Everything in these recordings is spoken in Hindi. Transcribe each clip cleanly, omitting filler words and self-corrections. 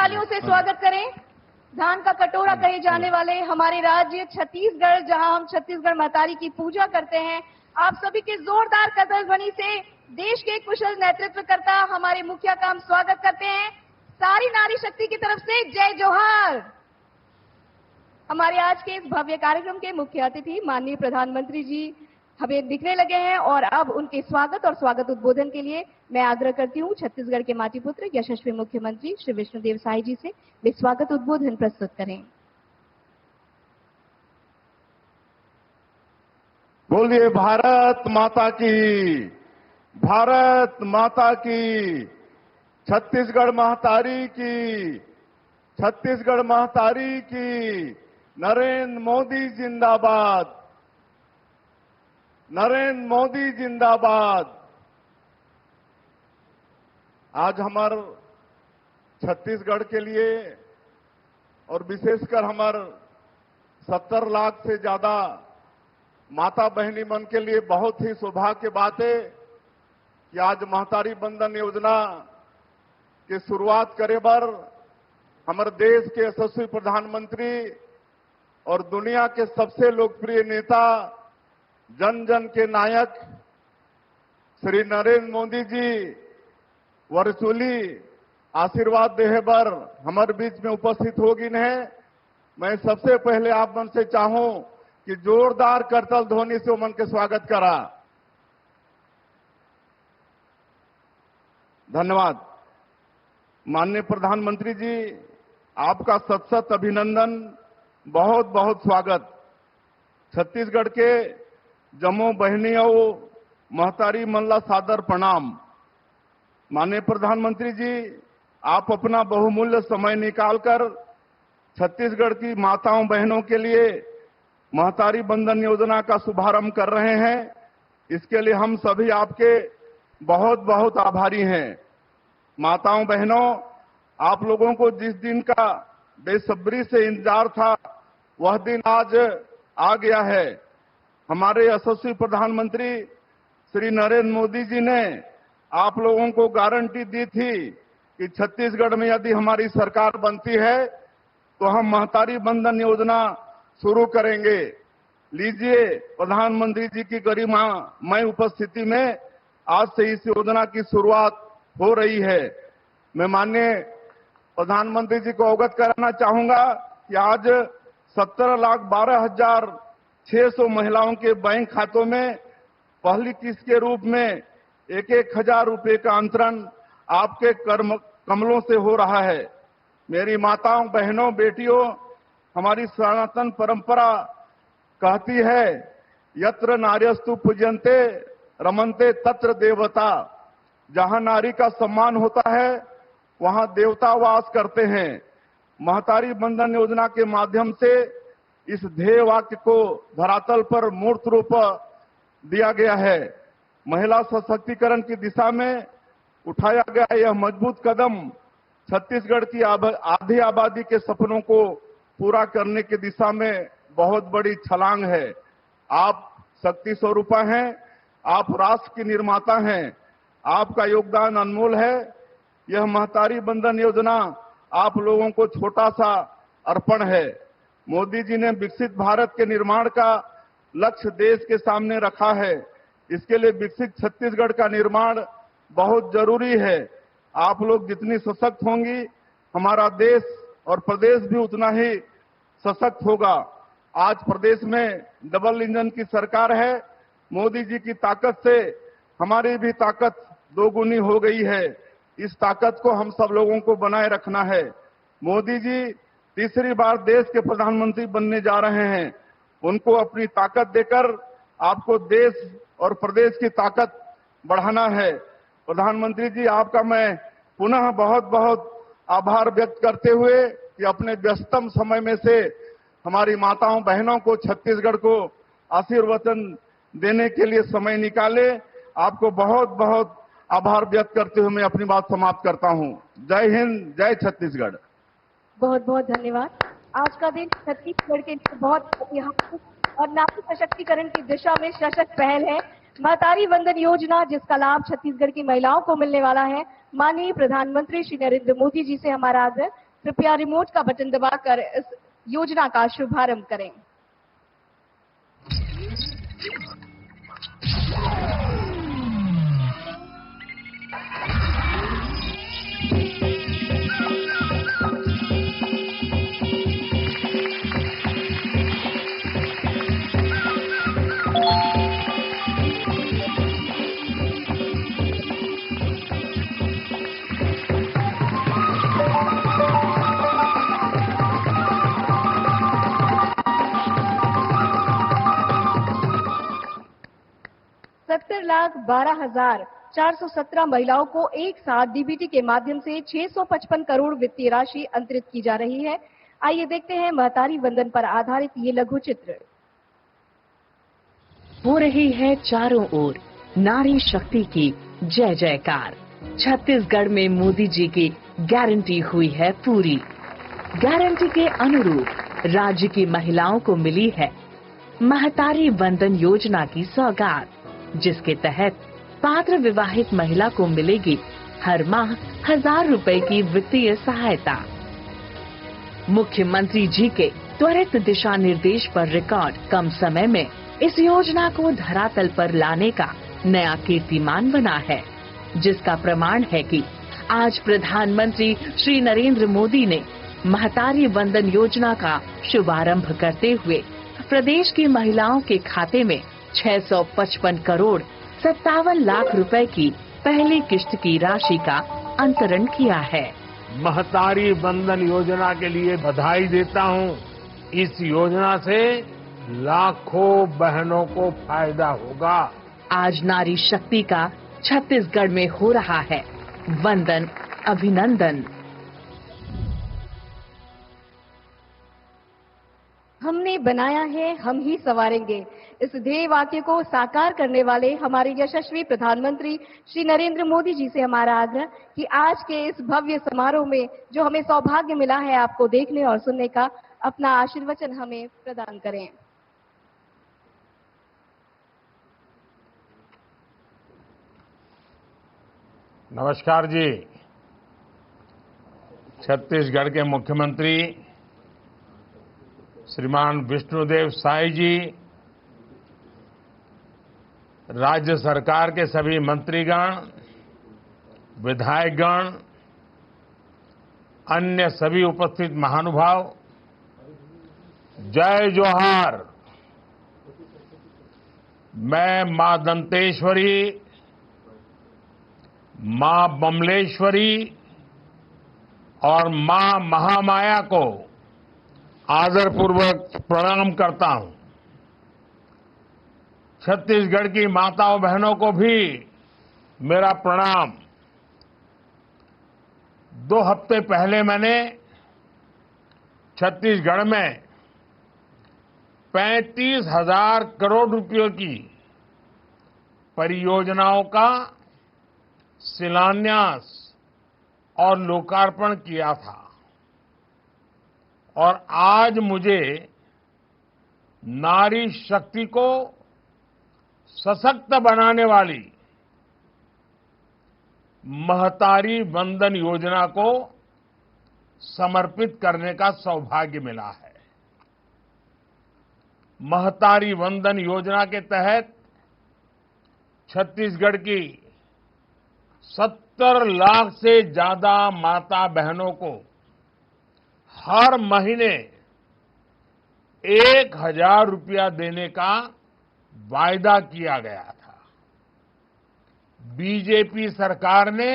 तालियों से स्वागत करें। धान का कटोरा कहे जाने वाले हमारे राज्य छत्तीसगढ़, जहां हम छत्तीसगढ़ महतारी की पूजा करते हैं, आप सभी के जोरदार कदम ध्वनि से देश के कुशल नेतृत्वकर्ता हमारे मुखिया का हम स्वागत करते हैं। सारी नारी शक्ति की तरफ से जय जोहार। हमारे आज के इस भव्य कार्यक्रम के मुख्य अतिथि माननीय प्रधानमंत्री जी हमें दिखने लगे हैं और अब उनके स्वागत और स्वागत उद्बोधन के लिए मैं आग्रह करती हूं छत्तीसगढ़ के माटी पुत्र यशस्वी मुख्यमंत्री श्री विष्णुदेव साय जी से वे स्वागत उद्बोधन प्रस्तुत करें। बोलिए भारत माता की, भारत माता की, छत्तीसगढ़ महतारी की, छत्तीसगढ़ महतारी की, नरेंद्र मोदी जिंदाबाद, नरेंद्र मोदी जिंदाबाद। आज हमार छत्तीसगढ़ के लिए और विशेषकर हमार 70 लाख से ज्यादा माता बहनी मन के लिए बहुत ही सौभाग्य की बात है कि आज महतारी बंधन योजना की शुरुआत करे बर हमारे देश के यशस्वी प्रधानमंत्री और दुनिया के सबसे लोकप्रिय नेता, जन जन के नायक श्री नरेंद्र मोदी जी वर्चुअली आशीर्वाद देहे बर हमारे बीच में उपस्थित होगी है। मैं सबसे पहले आप मन से चाहूं कि जोरदार करतल ध्वनि से मन के स्वागत करा। धन्यवाद। माननीय प्रधानमंत्री जी, आपका सत सत अभिनंदन, बहुत बहुत स्वागत। छत्तीसगढ़ के जम्मू बहनियों महतारी मल्ला सादर प्रणाम। माननीय प्रधानमंत्री जी, आप अपना बहुमूल्य समय निकालकर छत्तीसगढ़ की माताओं बहनों के लिए महतारी बंधन योजना का शुभारंभ कर रहे हैं। इसके लिए हम सभी आपके बहुत बहुत आभारी हैं। माताओं बहनों, आप लोगों को जिस दिन का बेसब्री से इंतजार था वह दिन आज आ गया है। हमारे यशस्वी प्रधानमंत्री श्री नरेंद्र मोदी जी ने आप लोगों को गारंटी दी थी कि छत्तीसगढ़ में यदि हमारी सरकार बनती है तो हम महतारी बंधन योजना शुरू करेंगे। लीजिए, प्रधानमंत्री जी की गरिमामय उपस्थिति में आज से इस योजना की शुरुआत हो रही है। मैं माननीय प्रधानमंत्री जी को अवगत कराना चाहूंगा कि आज 17,12,600 महिलाओं के बैंक खातों में पहली किस्त के रूप में 1,000 रुपए का अंतरण आपके कमलों से हो रहा है। मेरी माताओं, बहनों, बेटियों, हमारी सनातन परंपरा कहती है, यत्र नार्यस्तु पूज्यन्ते रमन्ते तत्र देवता। जहां नारी का सम्मान होता है वहां देवता वास करते हैं। महतारी बंधन योजना के माध्यम से इस ध्येय वाक्य को धरातल पर मूर्त रूप दिया गया है। महिला सशक्तिकरण की दिशा में उठाया गया यह मजबूत कदम छत्तीसगढ़ की आधी आबादी के सपनों को पूरा करने की दिशा में बहुत बड़ी छलांग है। आप शक्ति स्वरूपा हैं, आप राष्ट्र की निर्माता हैं, आपका योगदान अनमोल है। यह महतारी बंधन योजना आप लोगों को छोटा सा अर्पण है। मोदी जी ने विकसित भारत के निर्माण का लक्ष्य देश के सामने रखा है। इसके लिए विकसित छत्तीसगढ़ का निर्माण बहुत जरूरी है। आप लोग जितनी सशक्त होंगी, हमारा देश और प्रदेश भी उतना ही सशक्त होगा। आज प्रदेश में डबल इंजन की सरकार है। मोदी जी की ताकत से हमारी भी ताकत दोगुनी हो गई है। इस ताकत को हम सब लोगों को बनाए रखना है। मोदी जी तीसरी बार देश के प्रधानमंत्री बनने जा रहे हैं। उनको अपनी ताकत देकर आपको देश और प्रदेश की ताकत बढ़ाना है। प्रधानमंत्री जी, आपका मैं पुनः बहुत बहुत आभार व्यक्त करते हुए कि अपने व्यस्तम समय में से हमारी माताओं बहनों को छत्तीसगढ़ को आशीर्वचन देने के लिए समय निकाले। आपको बहुत बहुत आभार व्यक्त करते हुए मैं अपनी बात समाप्त करता हूं। जय हिंद, जय छत्तीसगढ़। बहुत बहुत धन्यवाद। आज का दिन छत्तीसगढ़ के लिए बहुत ऐतिहासिक और नारी सशक्तिकरण की दिशा में सशक्त पहल है। महतारी बंधन योजना, जिसका लाभ छत्तीसगढ़ की महिलाओं को मिलने वाला है। माननीय प्रधानमंत्री श्री नरेंद्र मोदी जी से हमारा आग्रह कृपया रिमोट का बटन दबाकर इस योजना का शुभारंभ करें। $70,12,417 महिलाओं को एक साथ डीबीटी के माध्यम से 655 करोड़ वित्तीय राशि अंतरित की जा रही है। आइए देखते हैं महतारी वंदन पर आधारित ये लघु चित्र। हो रही है चारों ओर नारी शक्ति की जय जयकार। छत्तीसगढ़ में मोदी जी की गारंटी हुई है पूरी। गारंटी के अनुरूप राज्य की महिलाओं को मिली है महतारी वंदन योजना की सौगात, जिसके तहत पात्र विवाहित महिला को मिलेगी हर माह 1,000 रुपए की वित्तीय सहायता। मुख्यमंत्री जी के त्वरित दिशा निर्देश पर रिकॉर्ड कम समय में इस योजना को धरातल पर लाने का नया कीर्तिमान बना है, जिसका प्रमाण है कि आज प्रधानमंत्री श्री नरेंद्र मोदी ने महतारी वंदन योजना का शुभारंभ करते हुए प्रदेश की महिलाओं के खाते में 655 करोड़ 57 लाख रुपए की पहली किश्त की राशि का अंतरण किया है। महतारी वंदन योजना के लिए बधाई देता हूं। इस योजना से लाखों बहनों को फायदा होगा। आज नारी शक्ति का छत्तीसगढ़ में हो रहा है वंदन, अभिनंदन। हमने बनाया है, हम ही संवारेंगे। इस ध्येय वाक्य को साकार करने वाले हमारे यशस्वी प्रधानमंत्री श्री नरेंद्र मोदी जी से हमारा आग्रह कि आज के इस भव्य समारोह में जो हमें सौभाग्य मिला है आपको देखने और सुनने का, अपना आशीर्वचन हमें प्रदान करें। नमस्कार जी। छत्तीसगढ़ के मुख्यमंत्री श्रीमान विष्णुदेव साय जी, राज्य सरकार के सभी मंत्रीगण, विधायकगण, अन्य सभी उपस्थित महानुभाव, जय जोहार। मैं मां दंतेश्वरी, मां बमलेश्वरी और मां महामाया को आदरपूर्वक प्रणाम करता हूं। छत्तीसगढ़ की माताओं बहनों को भी मेरा प्रणाम। 2 हफ्ते पहले मैंने छत्तीसगढ़ में 35,000 करोड़ रुपयों की परियोजनाओं का शिलान्यास और लोकार्पण किया था, और आज मुझे नारी शक्ति को सशक्त बनाने वाली महतारी वंदन योजना को समर्पित करने का सौभाग्य मिला है। महतारी वंदन योजना के तहत छत्तीसगढ़ की 70 लाख से ज्यादा माता बहनों को हर महीने 1,000 रुपया देने का वायदा किया गया था। बीजेपी सरकार ने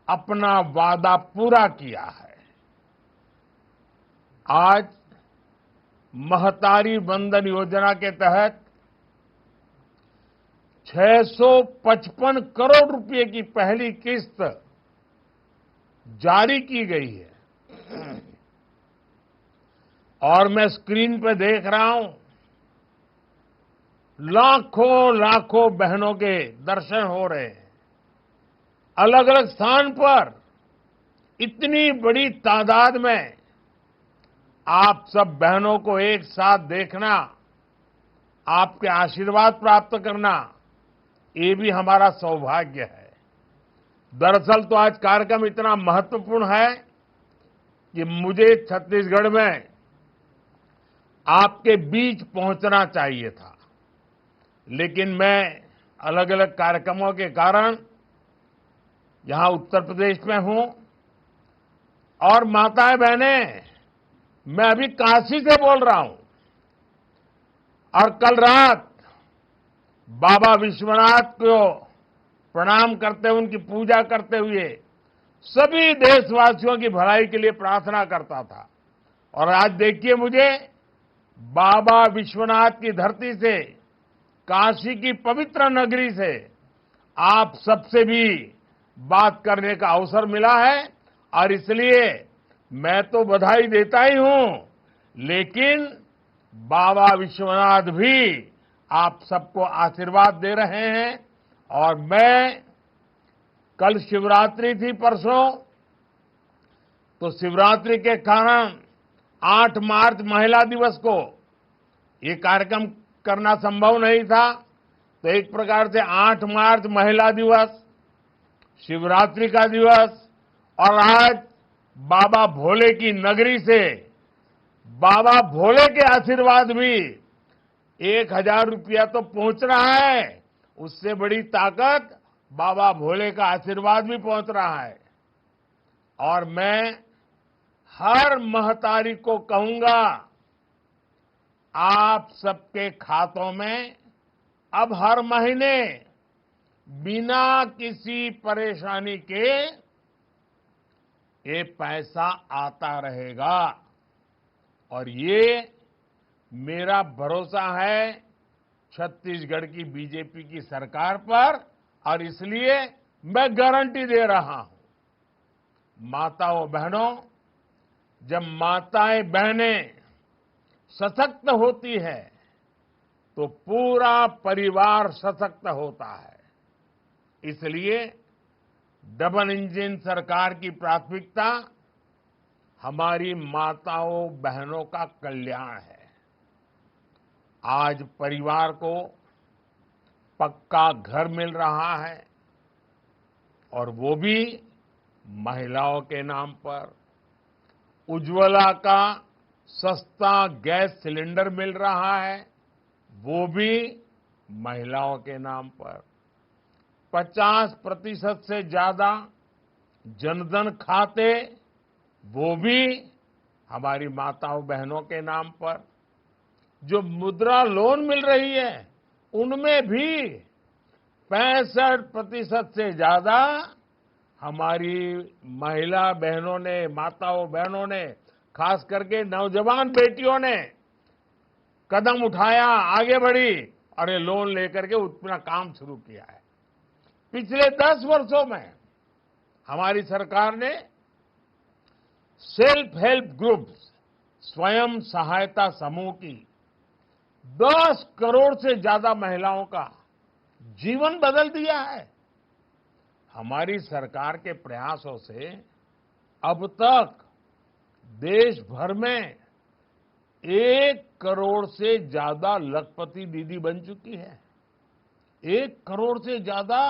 अपना वादा पूरा किया है। आज महतारी वंदन योजना के तहत 655 करोड़ रुपए की पहली किस्त जारी की गई है, और मैं स्क्रीन पे देख रहा हूं लाखों बहनों के दर्शन हो रहे हैं। अलग अलग स्थान पर इतनी बड़ी तादाद में आप सब बहनों को एक साथ देखना, आपके आशीर्वाद प्राप्त करना, ये भी हमारा सौभाग्य है। दरअसल तो आज कार्यक्रम इतना महत्वपूर्ण है कि मुझे छत्तीसगढ़ में आपके बीच पहुंचना चाहिए था, लेकिन मैं अलग अलग कार्यक्रमों के कारण यहां उत्तर प्रदेश में हूं। और माताएं बहनें, मैं अभी काशी से बोल रहा हूं और कल रात बाबा विश्वनाथ को प्रणाम करते हुए, उनकी पूजा करते हुए सभी देशवासियों की भलाई के लिए प्रार्थना करता था। और आज देखिए, मुझे बाबा विश्वनाथ की धरती से, काशी की पवित्र नगरी से आप सबसे भी बात करने का अवसर मिला है। और इसलिए मैं तो बधाई देता ही हूं, लेकिन बाबा विश्वनाथ भी आप सबको आशीर्वाद दे रहे हैं। और मैं, कल शिवरात्रि थी परसों, तो शिवरात्रि के कारण 8 मार्च महिला दिवस को ये कार्यक्रम करना संभव नहीं था। तो एक प्रकार से 8 मार्च महिला दिवस, शिवरात्रि का दिवस और आज बाबा भोले की नगरी से बाबा भोले के आशीर्वाद भी 1000 रुपया तो पहुंच रहा है, उससे बड़ी ताकत बाबा भोले का आशीर्वाद भी पहुंच रहा है। और मैं हर महतारी को कहूंगा, आप सबके खातों में अब हर महीने बिना किसी परेशानी के ये पैसा आता रहेगा। और ये मेरा भरोसा है छत्तीसगढ़ की बीजेपी की सरकार पर, और इसलिए मैं गारंटी दे रहा हूं। माताओं बहनों, जब माताएं बहनें सशक्त होती है तो पूरा परिवार सशक्त होता है। इसलिए डबल इंजन सरकार की प्राथमिकता हमारी माताओं बहनों का कल्याण है। आज परिवार को पक्का घर मिल रहा है और वो भी महिलाओं के नाम पर। उज्ज्वला का सस्ता गैस सिलेंडर मिल रहा है, वो भी महिलाओं के नाम पर। 50% से ज्यादा जनधन खाते, वो भी हमारी माताओं बहनों के नाम पर। जो मुद्रा लोन मिल रही है, उनमें भी 65% से ज्यादा हमारी महिला बहनों ने, माताओं बहनों ने, खास करके नौजवान बेटियों ने कदम उठाया, आगे बढ़ी और ये लोन लेकर के अपना काम शुरू किया है। पिछले 10 वर्षों में हमारी सरकार ने सेल्फ हेल्प ग्रुप्स, स्वयं सहायता समूह की 10 करोड़ से ज्यादा महिलाओं का जीवन बदल दिया है। हमारी सरकार के प्रयासों से अब तक देश भर में 1 करोड़ से ज्यादा लखपति दीदी बन चुकी है। 1 करोड़ से ज्यादा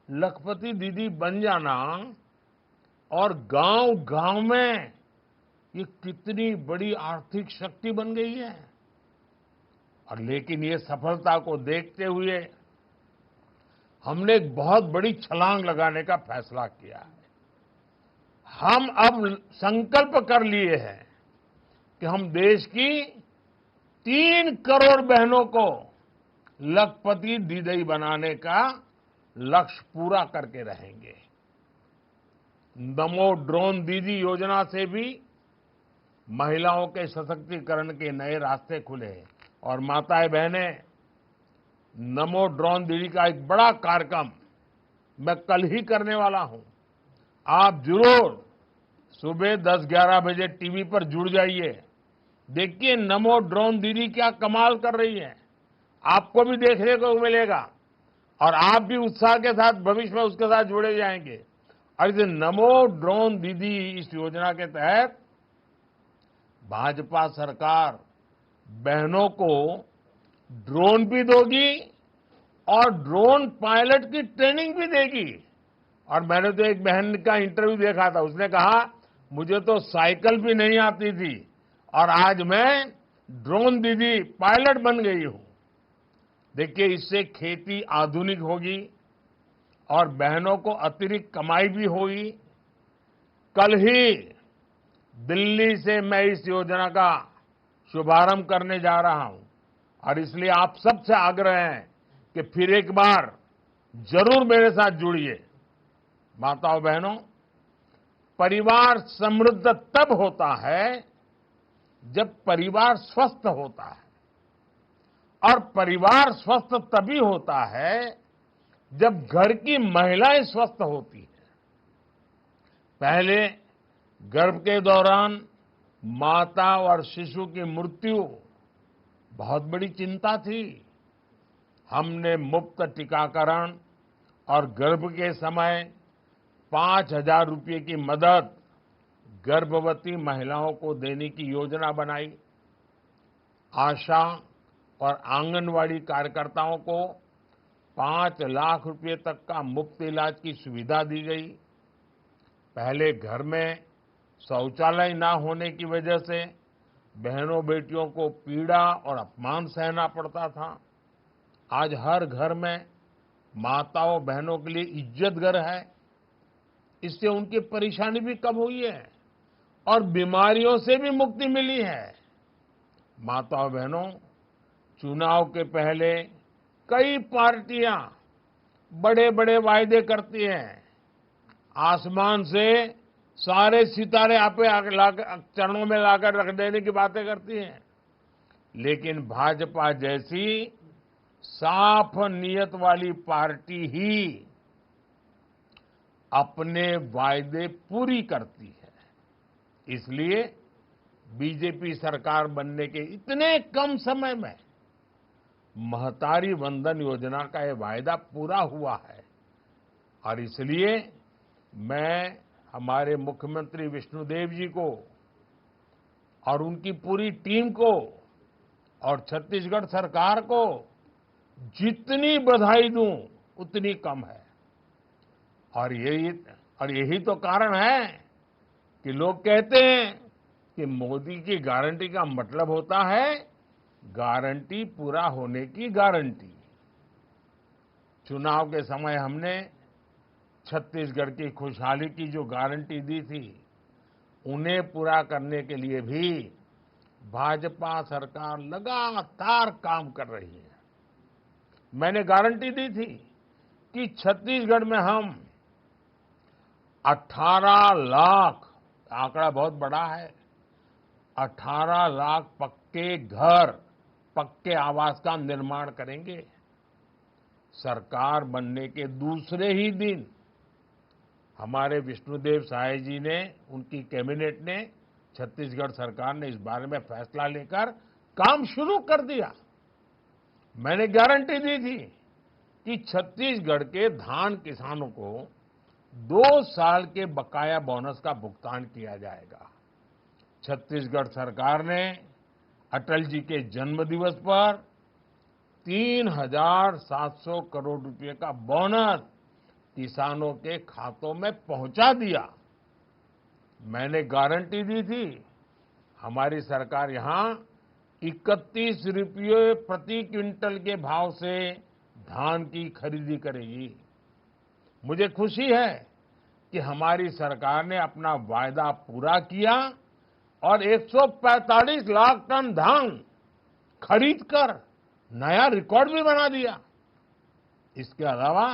लखपति दीदी बन जाना, और गांव-गांव में ये कितनी बड़ी आर्थिक शक्ति बन गई है। और लेकिन ये सफलता को देखते हुए हमने एक बहुत बड़ी छलांग लगाने का फैसला किया है। हम अब संकल्प कर लिए हैं कि हम देश की 3 करोड़ बहनों को लखपति दीदी बनाने का लक्ष्य पूरा करके रहेंगे। नमो ड्रोन दीदी योजना से भी महिलाओं के सशक्तिकरण के नए रास्ते खुले। और माताएं बहनें, नमो ड्रोन दीदी का एक बड़ा कार्यक्रम मैं कल ही करने वाला हूं। आप जरूर सुबह 10-11 बजे टीवी पर जुड़ जाइए। देखिए नमो ड्रोन दीदी क्या कमाल कर रही है, आपको भी देखने को मिलेगा और आप भी उत्साह के साथ भविष्य में उसके साथ जुड़े जाएंगे। और इस नमो ड्रोन दीदी इस योजना के तहत भाजपा सरकार बहनों को ड्रोन भी दोगी और ड्रोन पायलट की ट्रेनिंग भी देगी। और मैंने तो एक बहन का इंटरव्यू देखा था, उसने कहा मुझे तो साइकिल भी नहीं आती थी और आज मैं ड्रोन दीदी पायलट बन गई हूं। देखिए, इससे खेती आधुनिक होगी और बहनों को अतिरिक्त कमाई भी होगी। कल ही दिल्ली से मैं इस योजना का शुभारंभ करने जा रहा हूं और इसलिए आप सबसे आग्रह है कि फिर एक बार जरूर मेरे साथ जुड़िए। माताओं बहनों, परिवार समृद्ध तब होता है जब परिवार स्वस्थ होता है और परिवार स्वस्थ तभी होता है जब घर की महिलाएं स्वस्थ होती हैं। पहले गर्भ के दौरान माता और शिशु की मृत्यु बहुत बड़ी चिंता थी। हमने मुफ्त टीकाकरण और गर्भ के समय 5,000 रुपये की मदद गर्भवती महिलाओं को देने की योजना बनाई। आशा और आंगनवाड़ी कार्यकर्ताओं को 5 लाख रुपए तक का मुफ्त इलाज की सुविधा दी गई। पहले घर में शौचालय ना होने की वजह से बहनों बेटियों को पीड़ा और अपमान सहना पड़ता था। आज हर घर में माताओं बहनों के लिए इज्जत घर है। इससे उनकी परेशानी भी कम हुई है और बीमारियों से भी मुक्ति मिली है। माताओं बहनों, चुनाव के पहले कई पार्टियां बड़े बड़े वायदे करती हैं। आसमान से सारे सितारे आपे चरणों में लाकर रख देने की बातें करती हैं, लेकिन भाजपा जैसी साफ नियत वाली पार्टी ही अपने वायदे पूरी करती है। इसलिए बीजेपी सरकार बनने के इतने कम समय में महतारी वंदन योजना का ये वायदा पूरा हुआ है और इसलिए मैं हमारे मुख्यमंत्री विष्णुदेव जी को और उनकी पूरी टीम को और छत्तीसगढ़ सरकार को जितनी बधाई दूं उतनी कम है। और यही तो कारण है कि लोग कहते हैं कि मोदी की गारंटी का मतलब होता है गारंटी पूरा होने की गारंटी। चुनाव के समय हमने छत्तीसगढ़ की खुशहाली की जो गारंटी दी थी, उन्हें पूरा करने के लिए भी भाजपा सरकार लगातार काम कर रही है। मैंने गारंटी दी थी कि छत्तीसगढ़ में हम 18 लाख, आंकड़ा बहुत बड़ा है, 18 लाख पक्के घर, पक्के आवास का निर्माण करेंगे। सरकार बनने के दूसरे ही दिन हमारे विष्णुदेव साय जी ने, उनकी कैबिनेट ने, छत्तीसगढ़ सरकार ने इस बारे में फैसला लेकर काम शुरू कर दिया। मैंने गारंटी दी थी कि छत्तीसगढ़ के धान किसानों को 2 साल के बकाया बोनस का भुगतान किया जाएगा। छत्तीसगढ़ सरकार ने अटल जी के जन्मदिवस पर 3,700 करोड़ रुपए का बोनस किसानों के खातों में पहुंचा दिया। मैंने गारंटी दी थी हमारी सरकार यहां 31 रुपये प्रति क्विंटल के भाव से धान की खरीदी करेगी। मुझे खुशी है कि हमारी सरकार ने अपना वायदा पूरा किया और 145 लाख टन धान खरीदकर नया रिकॉर्ड भी बना दिया। इसके अलावा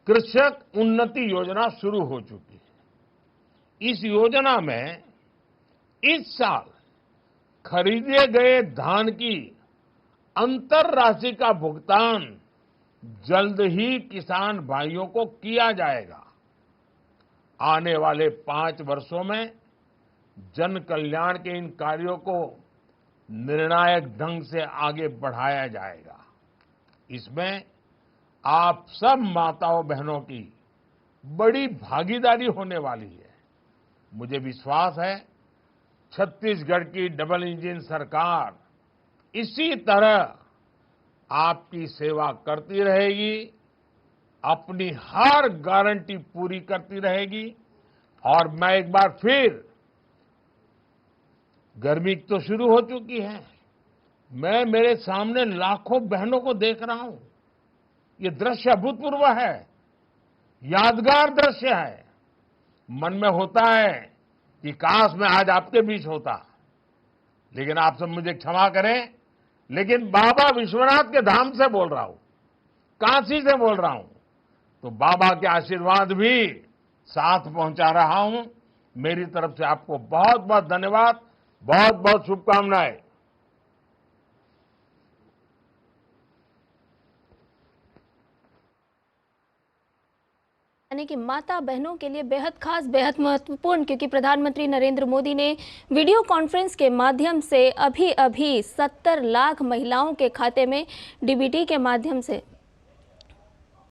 कृषक उन्नति योजना शुरू हो चुकी है। इस योजना में इस साल खरीदे गए धान की अंतर राशि का भुगतान जल्द ही किसान भाइयों को किया जाएगा। आने वाले 5 वर्षों में जन कल्याण के इन कार्यों को निर्णायक ढंग से आगे बढ़ाया जाएगा। इसमें आप सब माताओं बहनों की बड़ी भागीदारी होने वाली है। मुझे विश्वास है छत्तीसगढ़ की डबल इंजन सरकार इसी तरह आपकी सेवा करती रहेगी, अपनी हर गारंटी पूरी करती रहेगी, और मैं एक बार फिर, गर्मी तो शुरू हो चुकी है, मैं मेरे सामने लाखों बहनों को देख रहा हूं। ये दृश्य अभूतपूर्व है, यादगार दृश्य है। मन में होता है कि काश मैं आज आपके बीच होता, लेकिन आप सब मुझे क्षमा करें, लेकिन बाबा विश्वनाथ के धाम से बोल रहा हूं, काशी से बोल रहा हूं, तो बाबा के आशीर्वाद भी साथ पहुंचा रहा हूं। मेरी तरफ से आपको बहुत बहुत धन्यवाद, बहुत बहुत शुभकामनाएं। यानी कि माता बहनों के लिए बेहद खास, बेहद महत्वपूर्ण, क्योंकि प्रधानमंत्री नरेंद्र मोदी ने वीडियो कॉन्फ्रेंस के माध्यम से अभी 70 लाख महिलाओं के खाते में डीबीटी के माध्यम से